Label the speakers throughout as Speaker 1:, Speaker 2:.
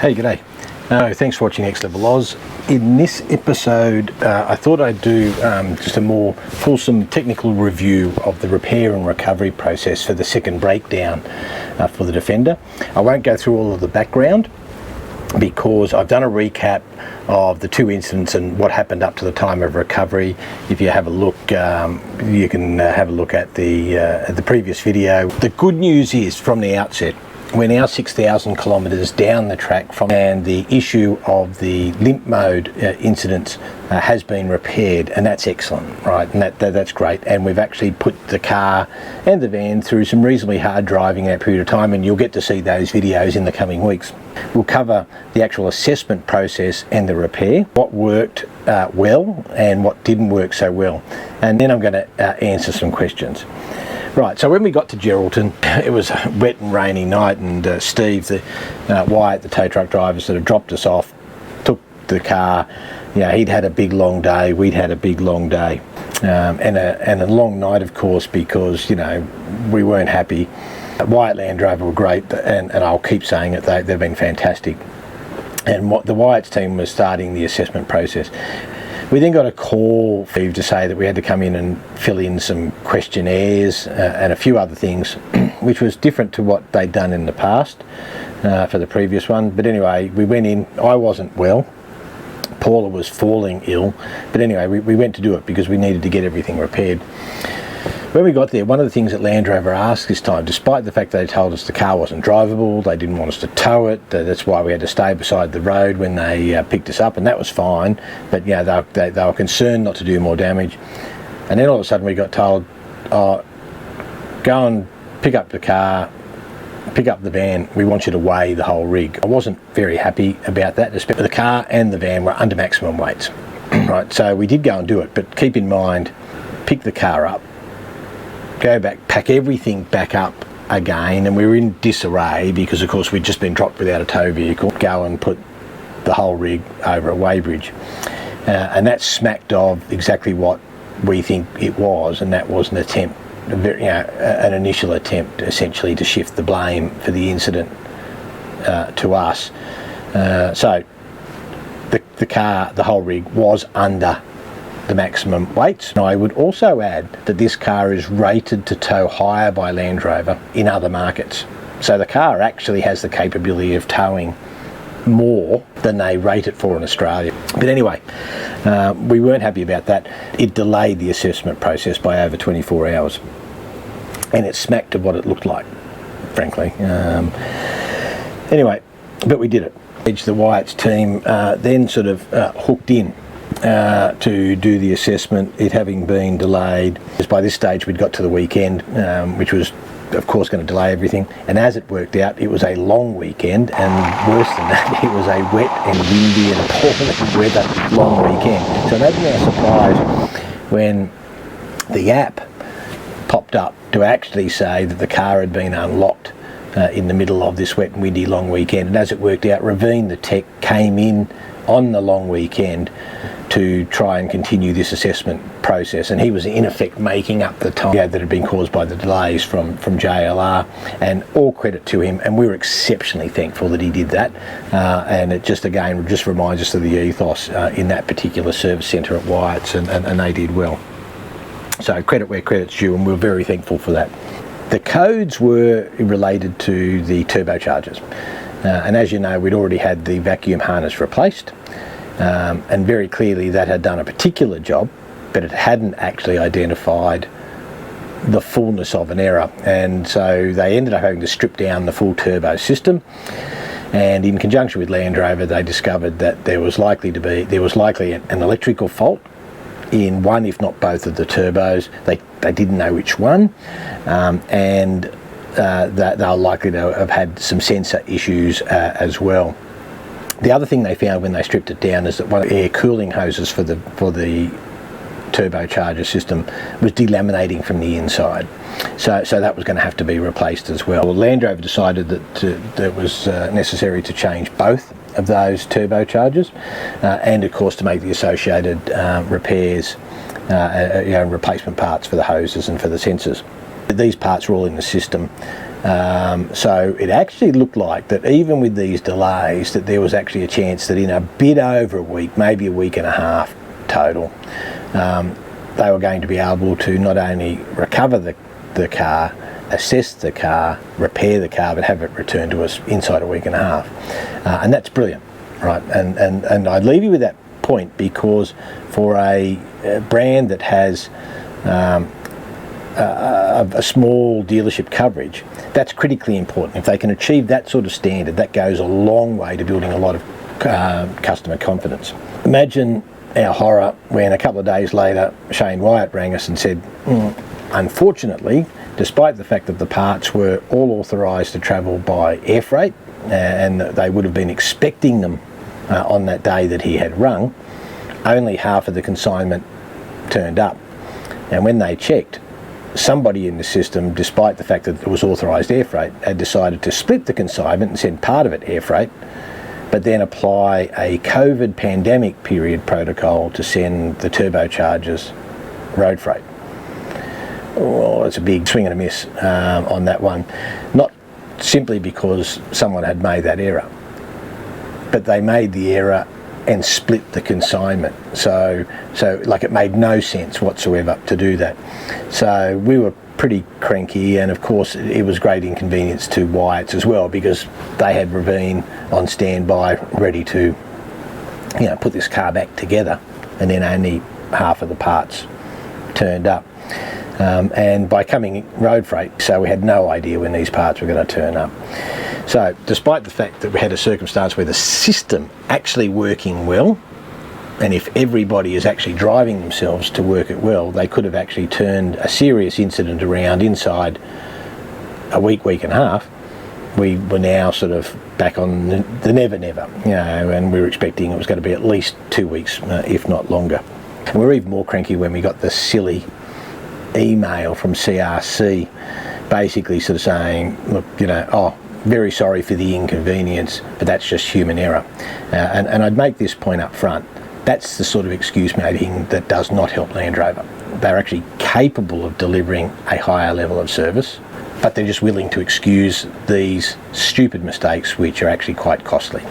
Speaker 1: Hey, g'day. Thanks for watching Next Level Oz. In this episode, I thought I'd do just a more fulsome technical review of the repair and recovery process for the second breakdown for the Defender. I won't go through all of the background because I've done a recap of the two incidents and what happened up to the time of recovery. If you have a look, you can have a look at the previous video. The good news is, from the outset, we're now 6,000 kilometres down the track and the issue of the limp mode incident has been repaired, and that's excellent, right? And that's great. And we've actually put the car and the van through some reasonably hard driving in that period of time, and you'll get to see those videos in the coming weeks. We'll cover the actual assessment process and the repair, what worked well and what didn't work so well, and then I'm going to answer some questions. Right, so when we got to Geraldton, it was a wet and rainy night, and Steve, Wyatt, the tow truck driver, sort of dropped us off, took the car. You know, he'd had a big long day, we'd had a big long day, and a long night, of course, because, you know, we weren't happy. Wyatt Land Rover were great, and I'll keep saying it, they've been fantastic. And the Wyatt's team was starting the assessment process. We then got a call to say that we had to come in and fill in some questionnaires and a few other things, which was different to what they'd done in the past for the previous one. But anyway, we went in. I wasn't well. Paula was falling ill. But anyway, we went to do it because we needed to get everything repaired. When we got there, one of the things that Land Rover asked this time, despite the fact they told us the car wasn't drivable, they didn't want us to tow it, that's why we had to stay beside the road when they picked us up, and that was fine, but yeah, they were concerned not to do more damage. And then all of a sudden we got told, oh, go and pick up the car, pick up the van, we want you to weigh the whole rig. I wasn't very happy about that, especially the car and the van were under maximum weights. Right, so we did go and do it, but keep in mind, pick the car up, go back, pack everything back up again, and we were in disarray because, of course, we'd just been dropped without a tow vehicle. Go and put the whole rig over a weighbridge, and that smacked of exactly what we think it was, and that was an attempt, an initial attempt, essentially, to shift the blame for the incident to us. So the car, the whole rig, was under the maximum weights. And I would also add that this car is rated to tow higher by Land Rover in other markets. So the car actually has the capability of towing more than they rate it for in Australia. But anyway, we weren't happy about that. It delayed the assessment process by over 24 hours. And it smacked of what it looked like, frankly. Anyway, but we did it. The Wyatt's team then sort of hooked in to do the assessment, it having been delayed. By this stage we'd got to the weekend, which was of course going to delay everything, and as it worked out, it was a long weekend, and worse than that, it was a wet and windy and appalling weather long weekend. So imagine our surprise when the app popped up to actually say that the car had been unlocked in the middle of this wet and windy long weekend. And as it worked out, Ravine, the tech, came in on the long weekend to try and continue this assessment process, and he was in effect making up the time that had been caused by the delays from JLR, and all credit to him, and we were exceptionally thankful that he did that, and it just again just reminds us of the ethos in that particular service centre at Wyatt's, and they did well. So credit where credit's due, and we're very thankful for that. The codes were related to the turbochargers, and as you know, we'd already had the vacuum harness replaced, and very clearly that had done a particular job, but it hadn't actually identified the fullness of an error, and so they ended up having to strip down the full turbo system, and in conjunction with Land Rover they discovered that there was likely an electrical fault in one, if not both, of the turbos. They didn't know which one, and that they were likely to have had some sensor issues as well. The other thing they found when they stripped it down is that one of the air cooling hoses for the turbocharger system was delaminating from the inside, so that was going to have to be replaced as well. Land Rover decided that it was necessary to change both of those turbochargers, and of course to make the associated repairs, replacement parts for the hoses and for the sensors. These parts were all in the system, So it actually looked like that even with these delays, that there was actually a chance that in a bit over a week, maybe a week and a half total, they were going to be able to not only recover the car, assess the car, repair the car, but have it returned to us inside a week and a half. And that's brilliant, right? And I'd leave you with that point, because for a brand that has a small dealership coverage, that's critically important. If they can achieve that sort of standard, that goes a long way to building a lot of customer confidence. Imagine our horror when a couple of days later Shane Wyatt rang us and said, unfortunately, despite the fact that the parts were all authorised to travel by air freight, and they would have been expecting them on that day that he had rung, only half of the consignment turned up. And when they checked, somebody in the system, despite the fact that it was authorised air freight, had decided to split the consignment and send part of it air freight, but then apply a COVID pandemic period protocol to send the turbochargers road freight. Well, it's a big swing and a miss on that one. Not simply because someone had made that error, but they made the error and split the consignment. So like, it made no sense whatsoever to do that. So we were pretty cranky, and of course it was great inconvenience to Wyatt's as well, because they had Ravine on standby ready to, put this car back together, and then only half of the parts turned up. And by coming road freight, so we had no idea when these parts were going to turn up. So despite the fact that we had a circumstance where the system actually working well, and if everybody is actually driving themselves to work it well, they could have actually turned a serious incident around inside a week and a half. We were now sort of back on the never, and we were expecting it was going to be at least 2 weeks, if not longer. And we were even more cranky when we got the silly email from CRC, basically sort of saying, look, very sorry for the inconvenience, but that's just human error. And I'd make this point up front. That's the sort of excuse making that does not help Land Rover. They're actually capable of delivering a higher level of service, but they're just willing to excuse these stupid mistakes, which are actually quite costly.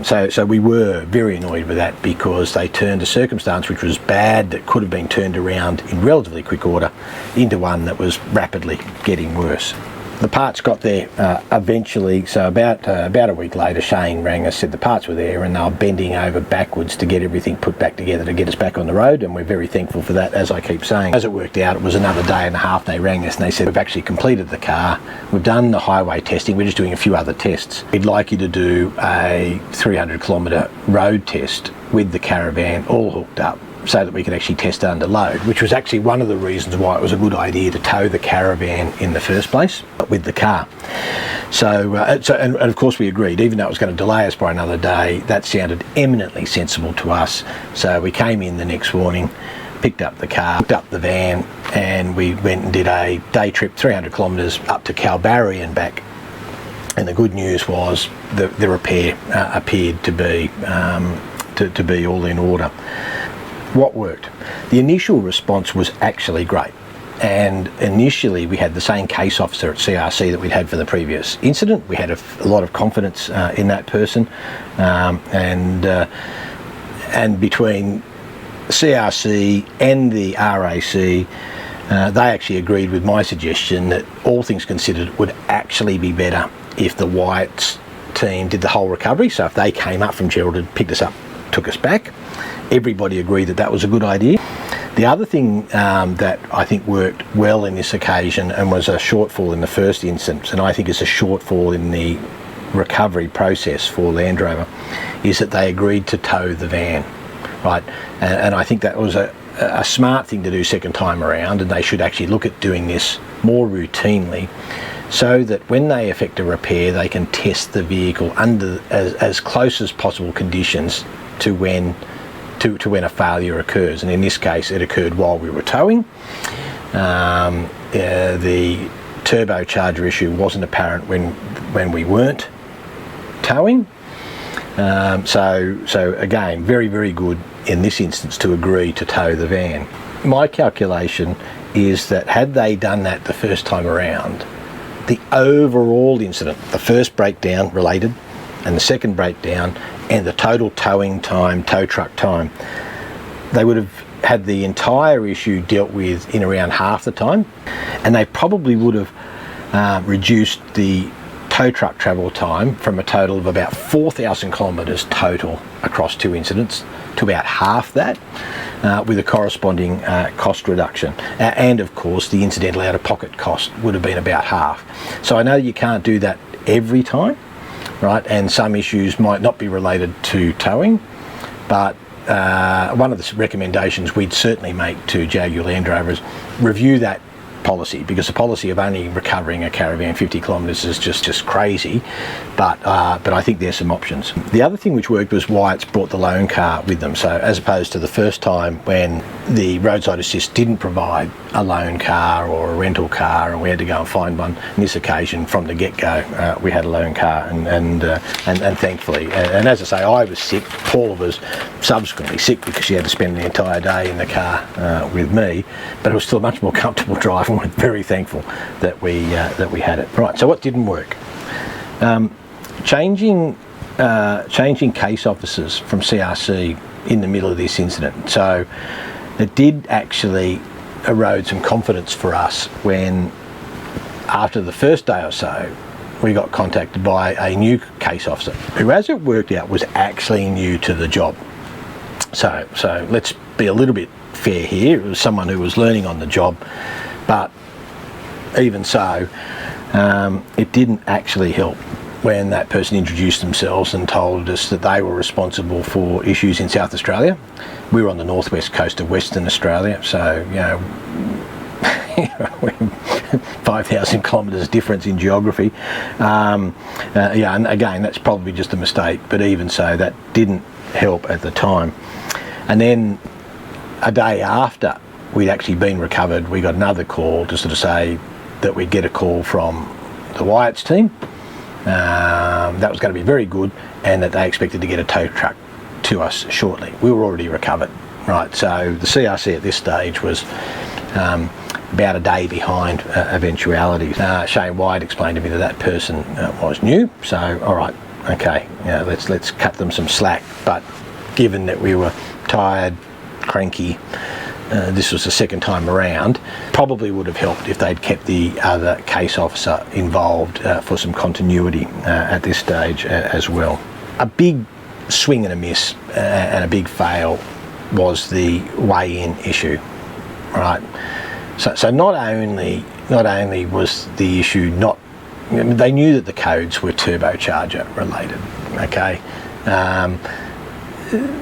Speaker 1: So we were very annoyed with that, because they turned a circumstance which was bad, that could have been turned around in relatively quick order, into one that was rapidly getting worse. The parts got there eventually, so about a week later Shane rang us, said the parts were there, and they were bending over backwards to get everything put back together to get us back on the road, and we're very thankful for that, as I keep saying. As it worked out, it was another day and a half they rang us and they said, we've actually completed the car, we've done the highway testing, we're just doing a few other tests. We'd like you to do a 300 kilometre road test with the caravan all hooked up, so that we could actually test under load, which was actually one of the reasons why it was a good idea to tow the caravan in the first place with the car. So and of course we agreed, even though it was going to delay us by another day, that sounded eminently sensible to us. So we came in the next morning, picked up the car, picked up the van, and we went and did a day trip, 300 kilometres up to Kalbarri and back. And the good news was the repair appeared to be all in order. What worked? The initial response was actually great, and initially we had the same case officer at CRC that we'd had for the previous incident. We had a lot of confidence in that person, and between CRC and the RACQ, they actually agreed with my suggestion that, all things considered, it would actually be better if the Wyatt's team did the whole recovery. So if they came up from Geraldton, picked us up, took us back. Everybody agreed that that was a good idea. The other thing that I think worked well in this occasion, and was a shortfall in the first instance, and I think is a shortfall in the recovery process for Land Rover, is that they agreed to tow the van, right? And I think that was a smart thing to do second time around, and they should actually look at doing this more routinely, so that when they effect a repair, they can test the vehicle under as close as possible conditions to when a failure occurs. And in this case, it occurred while we were towing. The turbocharger issue wasn't apparent when we weren't towing. So again, very, very good in this instance to agree to tow the van. My calculation is that had they done that the first time around, the overall incident, the first breakdown related and the second breakdown and the total towing time, tow truck time, they would have had the entire issue dealt with in around half the time, and they probably would have reduced the tow truck travel time from a total of about 4,000 kilometres total across 2 incidents to about half that, with a corresponding cost reduction. And of course the incidental out-of-pocket cost would have been about half. So I know you can't do that every time, right, and some issues might not be related to towing, but one of the recommendations we'd certainly make to Jaguar Land Rover is review that policy, because the policy of only recovering a caravan 50 kilometres is just crazy, but I think there's some options. The other thing which worked was Wyatt's brought the loan car with them, so as opposed to the first time when the roadside assist didn't provide a loan car or a rental car and we had to go and find one. On this occasion, from the get-go, we had a loan car, and thankfully, and as I say, I was sick. Paula was subsequently sick because she had to spend the entire day in the car with me, but it was still a much more comfortable drive. We're very thankful that we had it. Right, so what didn't work? Changing case officers from CRC in the middle of this incident. So it did actually erode some confidence for us when, after the first day or so, we got contacted by a new case officer who, as it worked out, was actually new to the job. So let's be a little bit fair here. It was someone who was learning on the job. But even so, it didn't actually help when that person introduced themselves and told us that they were responsible for issues in South Australia. We were on the northwest coast of Western Australia, so 5,000 kilometres difference in geography. And again, that's probably just a mistake, but even so, that didn't help at the time. And then a day after we'd actually been recovered, we got another call to sort of say that we'd get a call from the Wyatt's team. That was going to be very good, and that they expected to get a tow truck to us shortly. We were already recovered, right? So the CRC at this stage was about a day behind eventualities. Shane Wyatt explained to me that person was new, so all right, okay, let's cut them some slack. But given that we were tired, cranky, this was the second time around, probably would have helped if they'd kept the other case officer involved for some continuity at this stage as well. A big swing and a miss and a big fail was the weigh-in issue, right? So not only was the issue they knew that the codes were turbocharger related, okay?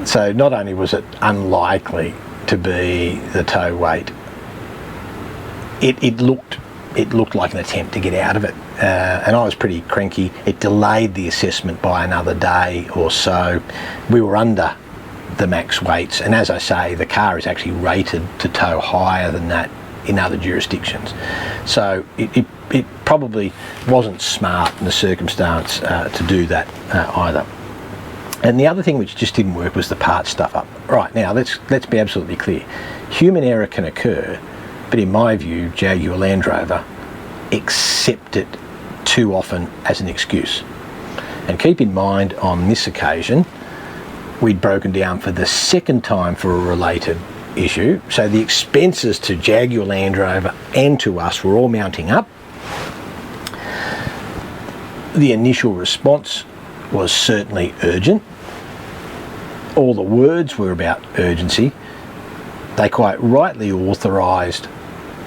Speaker 1: So not only was it unlikely to be the tow weight, it looked like an attempt to get out of it, and I was pretty cranky. It delayed the assessment by another day or so. We were under the max weights, and as I say, the car is actually rated to tow higher than that in other jurisdictions, so it probably wasn't smart in the circumstance to do that either. And the other thing which just didn't work was the parts stuff up. Right, now let's be absolutely clear. Human error can occur, but in my view, Jaguar Land Rover accept it too often as an excuse. And keep in mind, on this occasion, we'd broken down for the second time for a related issue, so the expenses to Jaguar Land Rover and to us were all mounting up. The initial response was certainly urgent. All the words were about urgency. They quite rightly authorised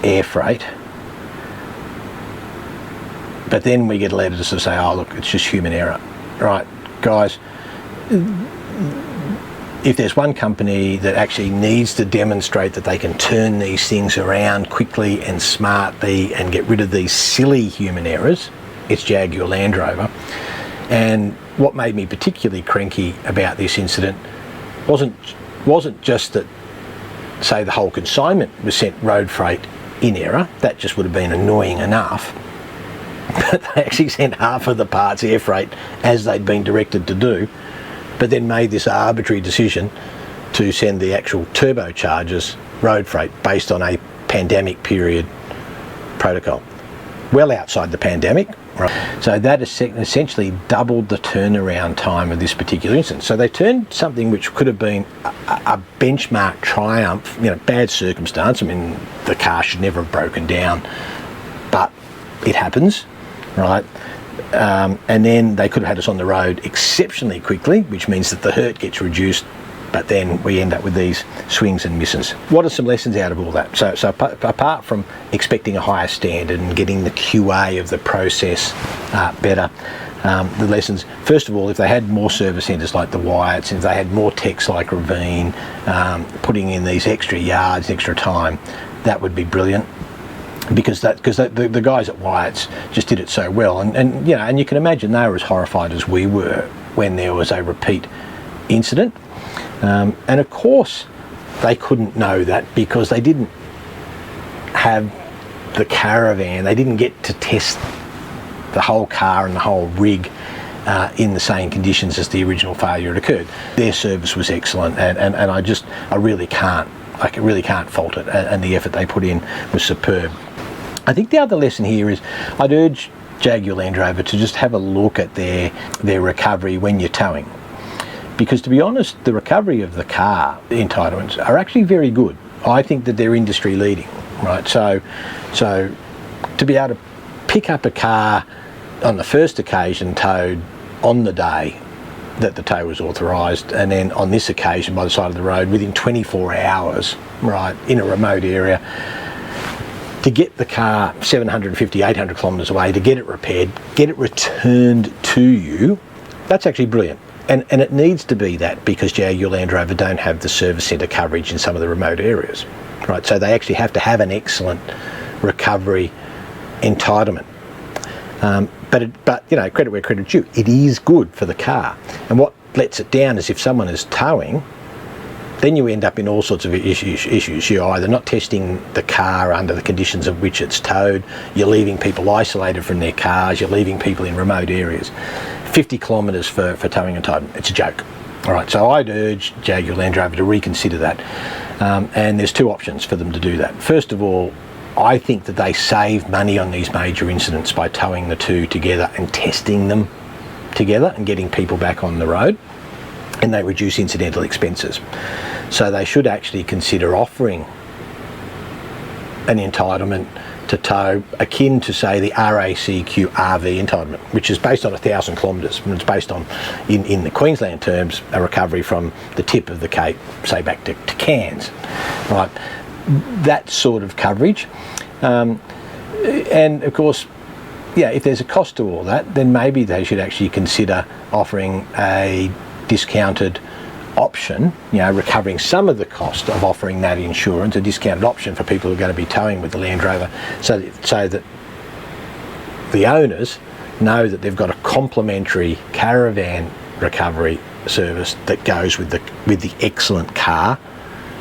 Speaker 1: air freight. But then we get a letter to sort of say, oh look, it's just human error. Right, guys, if there's one company that actually needs to demonstrate that they can turn these things around quickly and smartly and get rid of these silly human errors, it's Jaguar Land Rover. And what made me particularly cranky about this incident wasn't just that, say, the whole consignment was sent road freight in error. That just would have been annoying enough. But they actually sent half of the parts air freight as they'd been directed to do, but then made this arbitrary decision to send the actual turbochargers road freight based on a pandemic period protocol. well outside the pandemic. Right. So that essentially doubled the turnaround time of this particular instance. So they turned something which could have been a benchmark triumph, bad circumstance. I mean, the car should never have broken down, but it happens, right? And then they could have had us on the road exceptionally quickly, which means that the hurt gets reduced, but then we end up with these swings and misses. What are some lessons out of all that? So apart from expecting a higher standard and getting the QA of the process better, the lessons, first of all, if they had more service centres like the Wyatts, if they had more techs like Ravine, putting in these extra yards, extra time, that would be brilliant. Because the guys at Wyatts just did it so well, and you can imagine they were as horrified as we were when there was a repeat incident. And of course they couldn't know that because they didn't have the caravan, they didn't get to test the whole car and the whole rig in the same conditions as the original failure had occurred. Their service was excellent, and I really can't fault it, and the effort they put in was superb. I think the other lesson here is I'd urge Jaguar Land Rover to just have a look at their recovery when you're towing. Because to be honest, the recovery of the car entitlements are actually very good. I think that they're industry leading, right? So to be able to pick up a car on the first occasion towed on the day that the tow was authorised, and then on this occasion by the side of the road within 24 hours, right, in a remote area, to get the car 750, 800 kilometres away, to get it repaired, get it returned to you, that's actually brilliant. And it needs to be that because Jaguar Land Rover don't have the service centre coverage in some of the remote areas, right? So they actually have to have an excellent recovery entitlement. But credit where credit's due. It is good for the car. And what lets it down is if someone is towing, then you end up in all sorts of issues. You're either not testing the car under the conditions of which it's towed, you're leaving people isolated from their cars, you're leaving people in remote areas. 50 kilometres for towing entitlement, it's a joke. All right, so I'd urge Jaguar Land Rover to reconsider that. And there's two options for them to do that. First of all, I think that they save money on these major incidents by towing the two together and testing them together and getting people back on the road, and they reduce incidental expenses. So they should actually consider offering an entitlement to tow akin to, say, the RACQ RV entitlement, which is based on 1,000 kilometres, and it's based on, in the Queensland terms, a recovery from the tip of the Cape, say back to Cairns, right? That sort of coverage. And of course, if there's a cost to all that, then maybe they should actually consider offering a discounted option, recovering some of the cost of offering that insurance, a discounted option for people who are going to be towing with the Land Rover, so that the owners know that they've got a complimentary caravan recovery service that goes with the excellent car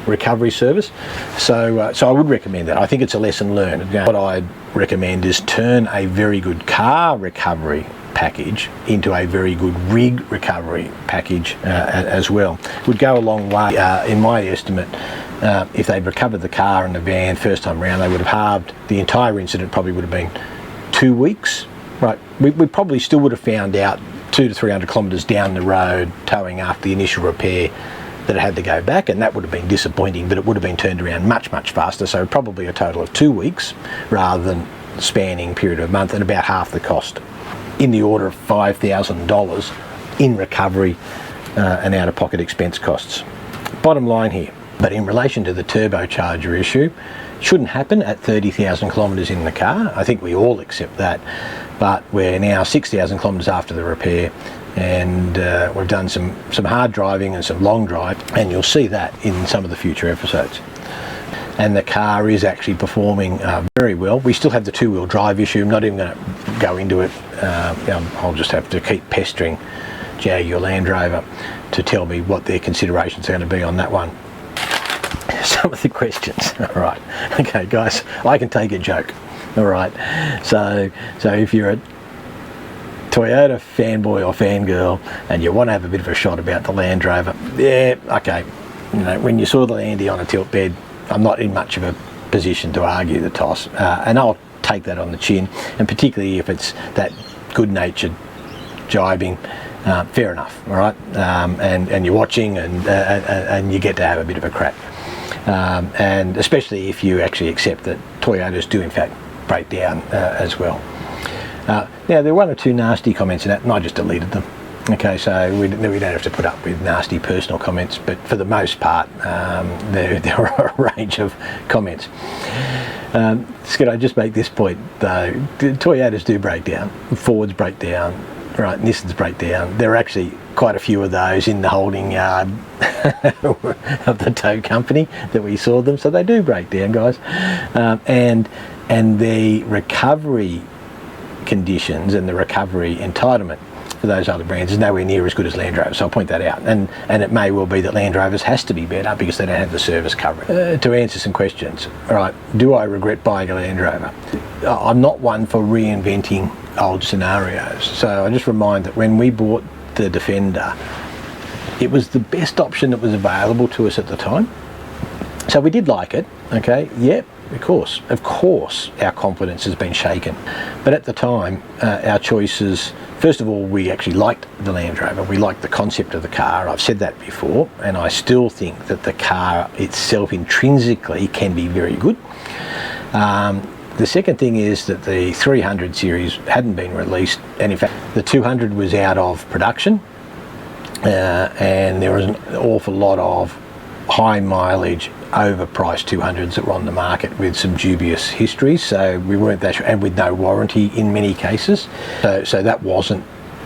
Speaker 1: recovery service. So I would recommend that. I think it's a lesson learned. What I'd recommend is turn a very good car recovery package into a very good rig recovery package as well. Would go a long way. In my estimate, if they'd recovered the car and the van first time around, they would have halved the entire incident. Probably would have been 2 weeks, right? We probably still would have found out 200 to 300 kilometres down the road towing after the initial repair that it had to go back, and that would have been disappointing, but it would have been turned around much faster. So probably a total of 2 weeks rather than spanning period of a month, and about half the cost, in the order of $5,000 in recovery and out-of-pocket expense costs. Bottom line here, but in relation to the turbocharger issue, shouldn't happen at 30,000 kilometres in the car. I think we all accept that, but we're now 6,000 kilometres after the repair, and we've done some hard driving and some long drive, and you'll see that in some of the future episodes. And the car is actually performing very well. We still have the two-wheel drive issue. I'm not even going to go into it. I'll just have to keep pestering Jaguar Land Rover to tell me what their considerations are going to be on that one. Some of the questions. All right. Okay, guys, I can take a joke. All right. So if you're a Toyota fanboy or fangirl and you want to have a bit of a shot about the Land Rover, yeah, okay. When you saw the Landy on a tilt bed, I'm not in much of a position to argue the toss, and I'll take that on the chin, and particularly if it's that good-natured jibing, fair enough, all right, and you're watching, and you get to have a bit of a crack, and especially if you actually accept that Toyotas do in fact break down as well. Now there were one or two nasty comments in that, and I just deleted them. Okay, so we don't have to put up with nasty personal comments, but for the most part, there are a range of comments. Can I just make this point though? Toyotas do break down, Fords break down, right? Nissans break down. There are actually quite a few of those in the holding yard of the tow company that we saw them, so they do break down, guys. And the recovery conditions and the recovery entitlement for those other brands is nowhere near as good as Land Rover, so I'll point that out. And it may well be that Land Rovers has to be better because they don't have the service coverage. To answer some questions, all right, do I regret buying a Land Rover? I'm not one for reinventing old scenarios, so I just remind that when we bought the Defender, it was the best option that was available to us at the time. So we did like it, okay, yep. Of course, our confidence has been shaken. But at the time, our choices, first of all, we actually liked the Land Rover. We liked the concept of the car. I've said that before, and I still think that the car itself intrinsically can be very good. The second thing is that the 300 series hadn't been released, and in fact, the 200 was out of production, and there was an awful lot of high mileage, overpriced 200s that were on the market with some dubious histories, so we weren't that sure, and with no warranty in many cases, so that wasn't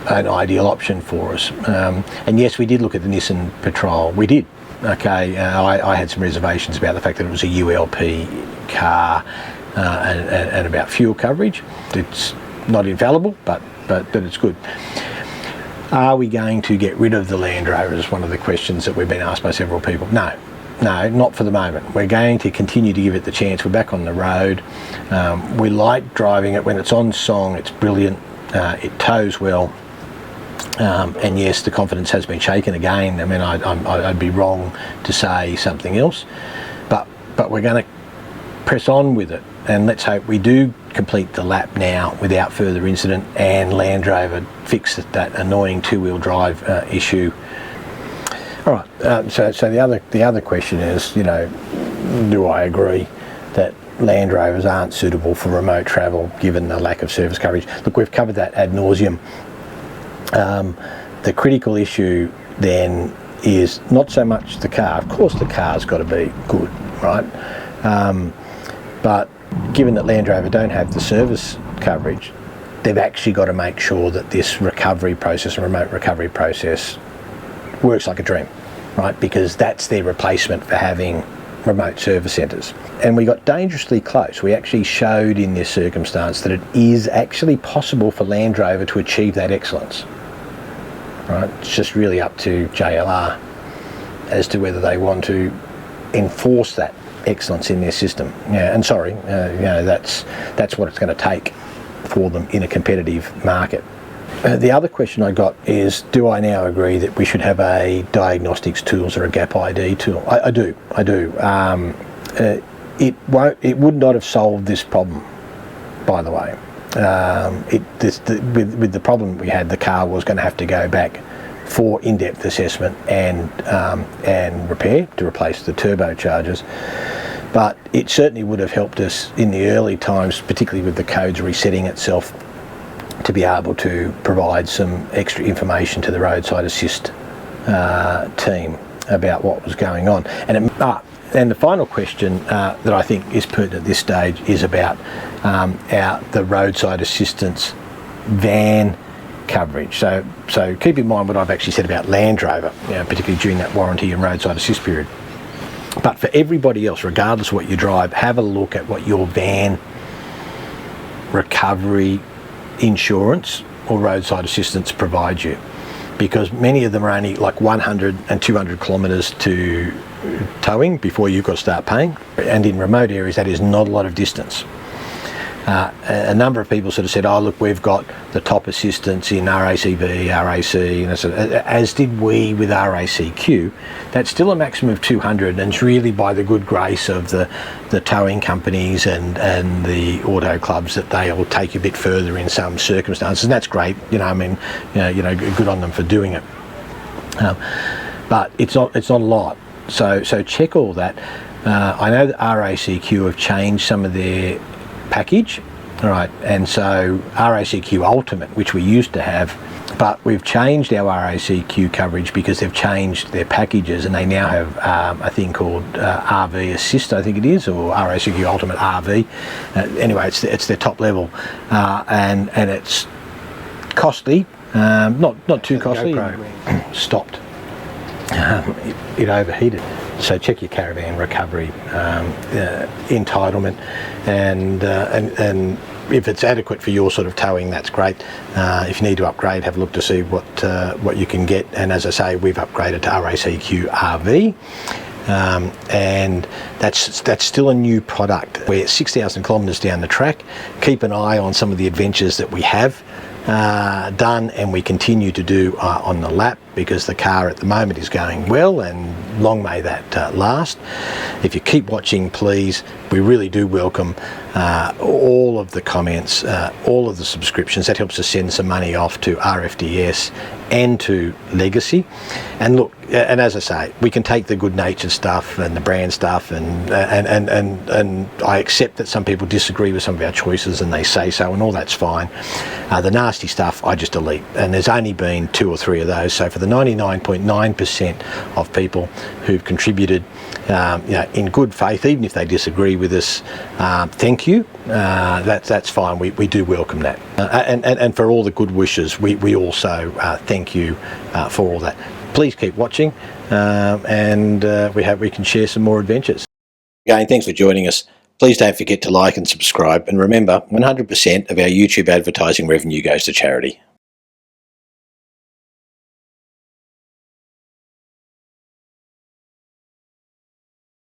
Speaker 1: an ideal option for us. And yes, we did look at the Nissan Patrol. We did. Okay, I had some reservations about the fact that it was a ULP car and about fuel coverage. It's not infallible, but it's good. Are we going to get rid of the Land Rover is one of the questions that we've been asked by several people. No, not for the moment. We're going to continue to give it the chance. We're back on the road. We like driving it. When it's on song, it's brilliant. It tows well. And yes, the confidence has been shaken again. I mean, I'd be wrong to say something else. But we're going to press on with it. And let's hope we do complete the lap now without further incident, and Land Rover fix that annoying two-wheel drive issue. All right. So the other question is, do I agree that Land Rovers aren't suitable for remote travel given the lack of service coverage? Look, we've covered that ad nauseum. The critical issue then is not so much the car. Of course, the car's got to be good, right? But given that Land Rover don't have the service coverage, they've actually got to make sure that this recovery process, a remote recovery process, works like a dream, right? Because that's their replacement for having remote service centres. And we got dangerously close. We actually showed in this circumstance that it is actually possible for Land Rover to achieve that excellence, right? It's just really up to JLR as to whether they want to enforce that excellence in their system. That's what it's going to take for them in a competitive market. The other question I got is, do I now agree that we should have a Diagnostics Tools or a Gap ID tool? I do. It would not have solved this problem, by the way. With the problem we had, the car was going to have to go back for in-depth assessment and repair to replace the turbochargers. But it certainly would have helped us in the early times, particularly with the codes resetting itself, to be able to provide some extra information to the roadside assist team about what was going on. And the final question that I think is pertinent at this stage is about the roadside assistance van coverage. So keep in mind what I've actually said about Land Rover, particularly during that warranty and roadside assist period. But for everybody else, regardless of what you drive, have a look at what your van recovery insurance or roadside assistance provides you, because many of them are only like 100 and 200 kilometres to towing before you've got to start paying, and in remote areas that is not a lot of distance. a number of people sort of said, oh look, we've got the top assistance in RACV, RAC, as did we with RACQ. That's still a maximum of 200, and it's really by the good grace of the towing companies and the auto clubs that they'll take you a bit further in some circumstances, and that's great. I mean, good on them for doing it. But it's not a lot. So check all that. I know that RACQ have changed some of their package, all right, and so RACQ Ultimate, which we used to have, but we've changed our RACQ coverage because they've changed their packages, and they now have a thing called RV Assist, I think it is, or RACQ Ultimate RV. Anyway, it's their top level, and it's costly, not too costly. GoPro stopped. It overheated. So check your caravan recovery entitlement, and if it's adequate for your sort of towing, that's great. If you need to upgrade, have a look to see what you can get. And as I say, we've upgraded to RACQ RV, and that's still a new product. We're 6,000 kilometres down the track. Keep an eye on some of the adventures that we have done and we continue to do on the lap, because the car at the moment is going well, and long may that last. If you keep watching, please, we really do welcome all of the comments, all of the subscriptions. That helps us send some money off to RFDS and to Legacy. And look, and as I say, we can take the good-natured stuff and the brand stuff, and I accept that some people disagree with some of our choices and they say so, and all that's fine. The nasty stuff I just delete, and there's only been 2 or 3 of those. So for the 99.9% of people who've contributed in good faith, even if they disagree with us, thank you. That's fine. We do welcome that, and for all the good wishes, we also thank you for all that. Please keep watching, and we hope we can share some more adventures. Again, thanks for joining us. Please don't forget to like and subscribe, and remember, 100% of our YouTube advertising revenue goes to charity.